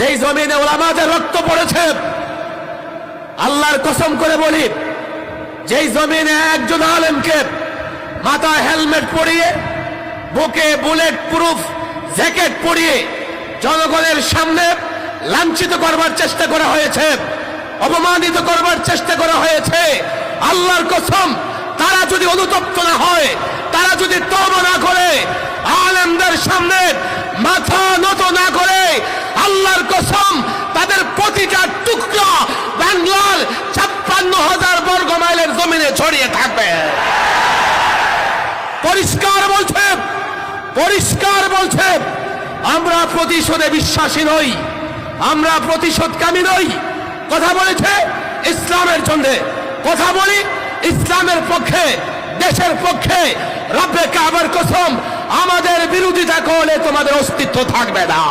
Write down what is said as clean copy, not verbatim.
যেই জমিনে ওলামাদের রক্ত পড়েছে, আল্লাহর কসম করে বলি, যেই জমিনে একজন আলেমকে মাথায় হেলমেট পরিয়ে, বুকে বুলেট প্রুফ জ্যাকেট পরিয়ে জনগণের সামনে লাঞ্ছিত করবার চেষ্টা করা হয়েছে, অপমানিত করবার চেষ্টা করা হয়েছে, আল্লাহর কসম তারা যদি অনুতপ্ত না হয়, তারা যদি তওবা না করে, আলেমদের সামনে মাথা নত না করে, আল্লাহর কসম তাদের প্রতিটা টুকরা বাংলার 56,000 বর্গ মাইলের জমিনে ছড়িয়ে থাকবে। পরিষ্কার বলছে, পরিষ্কার বলছে, আমরা প্রতিশোধে বিশ্বাসী নই, আমরা প্রতিশোধকামী নই। কথা বলেছে ইসলামের জন্য, কথা বলি ইসলামের পক্ষে, দেশের পক্ষে। রব্বে কাবার কসম, আমাদের বিরোধিতা করলে তোমাদের অস্তিত্ব থাকবে না।